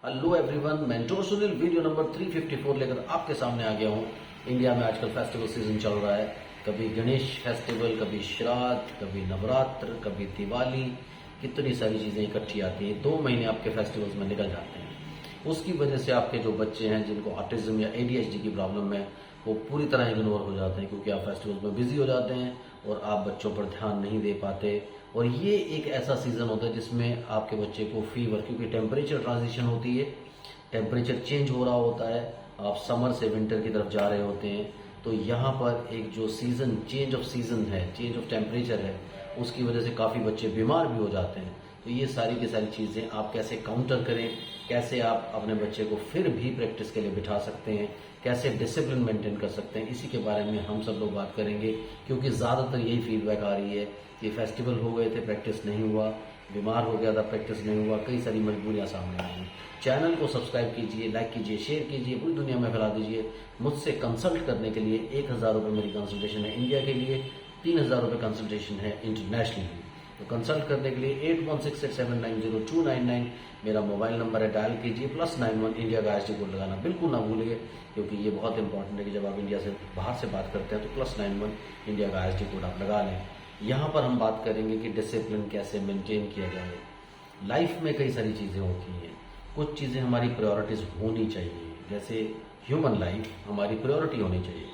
Hello everyone, मैं जो Sunil video number 354 लेकर आपके सामने आ गया हूँ। इंडिया में आजकल फेस्टिवल सीजन चल रहा है। कभी गणेश फेस्टिवल, कभी श्राद्ध, कभी नवरात्र, कभी दिवाली, कितनी सारी चीजें इकट्ठी आती हैं। 2 महीने आपके फेस्टिवल्स में निकल जाते हैं। उसकी वजह से आपके जो बच्चे हैं जिनको ऑटिज्म या ADHD की प्रॉब्लम है वो पूरी तरह इग्नोर हो जाते हैं, क्योंकि आप फेस्टिवल्स में बिजी हो जाते हैं और आप बच्चों पर ध्यान नहीं दे पाते। और ये एक ऐसा सीजन होता है जिसमें आपके बच्चे को फीवर, क्योंकि टेम्परेचर ट्रांजिशन होती है, टेम्परेचर चेंज हो रहा होता है, आप समर से विंटर की तरफ जा रहे होते हैं। तो यहाँ पर एक जो सीजन चेंज ऑफ सीजन है, चेंज ऑफ टेम्परेचर है, उसकी वजह से काफ़ी बच्चे बीमार भी हो जाते हैं। तो ये सारी की सारी चीज़ें आप कैसे काउंटर करें, कैसे आप अपने बच्चे को फिर भी प्रैक्टिस के लिए बिठा सकते हैं, कैसे डिसिप्लिन मेंटेन कर सकते हैं, इसी के बारे में हम सब लोग बात करेंगे। क्योंकि ज़्यादातर यही फीडबैक आ रही है कि फेस्टिवल हो गए थे, प्रैक्टिस नहीं हुआ, बीमार हो गया था, प्रैक्टिस नहीं हुआ, कई सारी मजबूरियां सामने आई हैं। चैनल को सब्सक्राइब कीजिए, लाइक कीजिए, शेयर कीजिए, पूरी दुनिया में फैला दीजिए। मुझसे कंसल्ट करने के लिए 1000 रुपये मेरी कंसल्टेशन है इंडिया के लिए, 3000 रुपये कंसल्टेशन है इंटरनेशनली। तो कंसल्ट करने के लिए 8168790299 मेरा मोबाइल नंबर है, डायल कीजिए। +91 इंडिया का ISD कोड लगाना बिल्कुल ना भूलिए, क्योंकि ये बहुत इंपॉर्टेंट है कि जब आप इंडिया से बाहर से बात करते हैं तो +91 इंडिया का ISD कोड आप लगा लें। यहाँ पर हम बात करेंगे कि डिसिप्लिन कैसे मेंटेन किया जाए। लाइफ में कई सारी चीज़ें होती हैं, कुछ चीज़ें हमारी प्रायोरिटीज़ होनी चाहिए। जैसे ह्यूमन लाइफ हमारी प्रायोरिटी होनी चाहिए,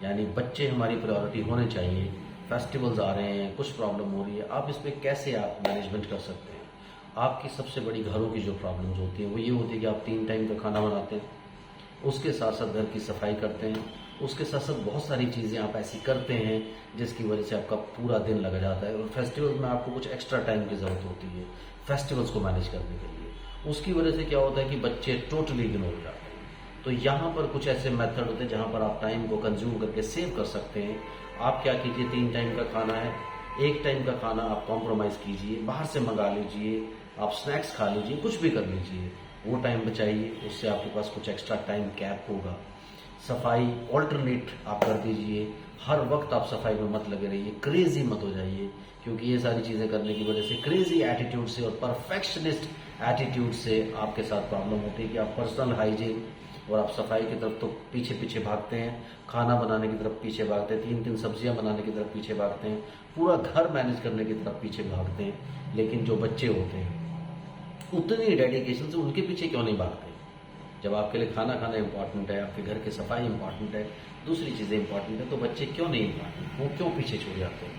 यानी बच्चे हमारी प्रायोरिटी होने चाहिए। फेस्टिवल्स आ रहे हैं, कुछ प्रॉब्लम हो रही है, आप इसमें कैसे आप मैनेजमेंट कर सकते हैं। आपकी सबसे बड़ी घरों की जो प्रॉब्लम्स होती है वो ये होती है कि आप 3 टाइम का खाना बनाते हैं, उसके साथ साथ घर की सफाई करते हैं, उसके साथ साथ बहुत सारी चीज़ें आप ऐसी करते हैं जिसकी वजह से आपका पूरा दिन लग जाता है। और फेस्टिवल्स में आपको कुछ एक्स्ट्रा टाइम की ज़रूरत होती है फेस्टिवल्स को मैनेज करने के लिए। उसकी वजह से क्या होता है कि बच्चे टोटली इग्नोर हो जाते हैं। तो यहाँ पर कुछ ऐसे मेथड होते हैं जहाँ पर आप टाइम को कंज्यूम करके सेव कर सकते हैं। आप क्या कीजिए, 3 टाइम का खाना है, 1 टाइम का खाना आप कॉम्प्रोमाइज़ कीजिए, बाहर से मंगा लीजिए, आप स्नैक्स खा लीजिए, कुछ भी कर लीजिए, वो टाइम बचाइए, उससे आपके पास कुछ एक्स्ट्रा टाइम कैप होगा। सफाई ऑल्टरनेट आप कर दीजिए, हर वक्त आप सफाई में मत लगे रहिए, क्रेजी मत हो जाइए, क्योंकि ये सारी चीज़ें करने की वजह से क्रेजी एटीट्यूड से और परफेक्शनिस्ट एटीट्यूड से आपके साथ प्रॉब्लम होती है कि आप पर्सनल हाइजीन और आप सफाई की तरफ तो पीछे पीछे भागते हैं, खाना बनाने की तरफ पीछे भागते हैं, 3-3 सब्जियां बनाने की तरफ पीछे भागते हैं, पूरा घर मैनेज करने की तरफ पीछे भागते हैं। लेकिन जो बच्चे होते हैं उतनी डेडिकेशन से उनके पीछे क्यों नहीं भागते। जब आपके लिए खाना खाना इंपॉर्टेंट है, आपके घर की सफाई इंपॉर्टेंट है, दूसरी चीज़ें इंपॉर्टेंट है, तो बच्चे क्यों नहीं इंपॉर्टेंट, वो क्यों पीछे छूट जाते हैं।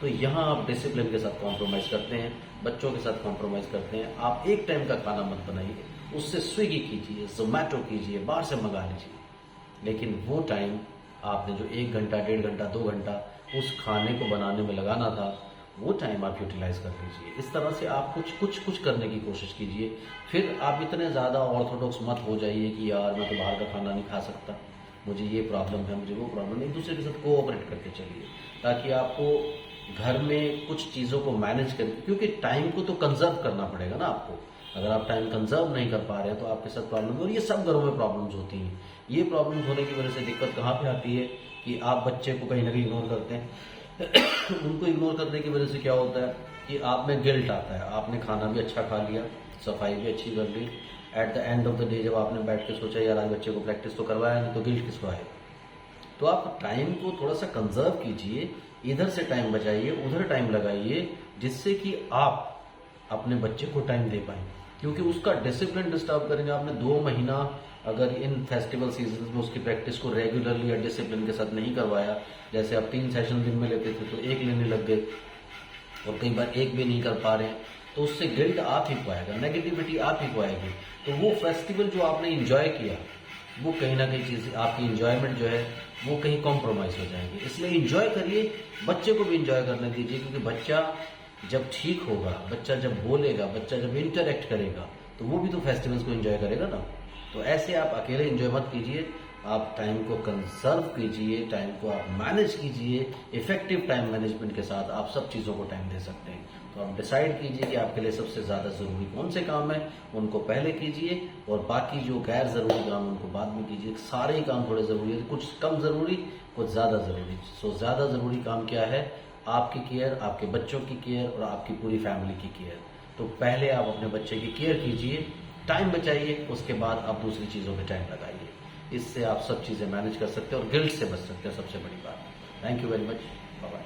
तो यहाँ आप डिसिप्लिन के साथ कॉम्प्रोमाइज़ करते हैं, बच्चों के साथ कॉम्प्रोमाइज़ करते हैं। आप 1 टाइम का खाना मत बनाइए, उससे स्विगी कीजिए, जोमैटो कीजिए, बाहर से मंगा लीजिए। लेकिन वो टाइम आपने जो 1 घंटा, 1.5 घंटा, 2 घंटा उस खाने को बनाने में लगाना था, वो टाइम आप यूटिलाइज कर लीजिए। इस तरह से आप कुछ करने की कोशिश कीजिए। फिर आप इतने ज़्यादा ऑर्थोडॉक्स मत हो जाइए कि यार मैं तो बाहर का खाना नहीं खा सकता, मुझे ये प्रॉब्लम है, मुझे वो प्रॉब्लम है। एक दूसरे के साथ कोऑपरेट करके चलिए, ताकि आपको घर में कुछ चीज़ों को मैनेज कर, क्योंकि टाइम को तो कंजर्व करना पड़ेगा ना आपको। अगर आप टाइम कंजर्व नहीं कर पा रहे हैं तो आपके साथ प्रॉब्लम, और ये सब घरों में प्रॉब्लम्स होती हैं। ये प्रॉब्लम्स होने की वजह से दिक्कत कहाँ पे आती है कि आप बच्चे को कहीं ना कहीं इग्नोर करते हैं। उनको इग्नोर करने की वजह से क्या होता है कि आप में गिल्ट आता है। आपने खाना भी अच्छा खा लिया, सफाई भी अच्छी कर ली, at the end of the day जब आपने बैठ के सोचा यार आज बच्चे को प्रैक्टिस तो करवाया नहीं, तो गिल्ट किसको आएगा। तो आप टाइम को थोड़ा सा कंजर्व कीजिए, इधर से टाइम बचाइए, उधर टाइम लगाइए, जिससे कि आप अपने बच्चे को टाइम दे पाएं। क्योंकि उसका डिसिप्लिन डिस्टर्ब करेंगे आपने 2 महीना, अगर इन फेस्टिवल सीजन में उसकी प्रैक्टिस को रेगुलरली या डिसिप्लिन के साथ नहीं करवाया, जैसे आप 3 सेशन दिन में लेते थे तो 1 लेने लग गए और कई बार 1 भी नहीं कर पा रहे हैं, तो उससे गिल्ट आप ही को आएगा, नेगेटिविटी आप ही को आएगी। तो वो फेस्टिवल जो आपने इंजॉय किया, वो कहीं ना कहीं चीज़ आपकी इंजॉयमेंट जो है वो कहीं कॉम्प्रोमाइज हो जाएगी। इसलिए इंजॉय करिए, बच्चे को भी इंजॉय करने दीजिए, क्योंकि बच्चा जब ठीक होगा, बच्चा जब बोलेगा, बच्चा जब इंटरेक्ट करेगा, तो वो भी तो फेस्टिवल्स को एंजॉय करेगा ना। तो ऐसे आप अकेले एंजॉय मत कीजिए, आप टाइम को कंजर्व कीजिए, टाइम को आप मैनेज कीजिए। इफेक्टिव टाइम मैनेजमेंट के साथ आप सब चीज़ों को टाइम दे सकते हैं। तो आप डिसाइड कीजिए कि आपके लिए सबसे ज़्यादा ज़रूरी कौन से काम है, उनको पहले कीजिए, और बाकी जो गैर ज़रूरी काम उनको बाद में कीजिए। सारे ही काम थोड़े ज़रूरी है, कुछ कम ज़रूरी, कुछ ज़्यादा ज़रूरी। सो ज़्यादा ज़रूरी काम क्या है, आपकी केयर, आपके बच्चों की केयर और आपकी पूरी फैमिली की केयर। तो पहले आप अपने बच्चे की केयर कीजिए, टाइम बचाइए, उसके बाद आप दूसरी चीज़ों पे टाइम लगाइए। इससे आप सब चीज़ें मैनेज कर सकते हैं और गिल्ट से बच सकते हैं, सबसे बड़ी बात। Thank you very much, bye bye.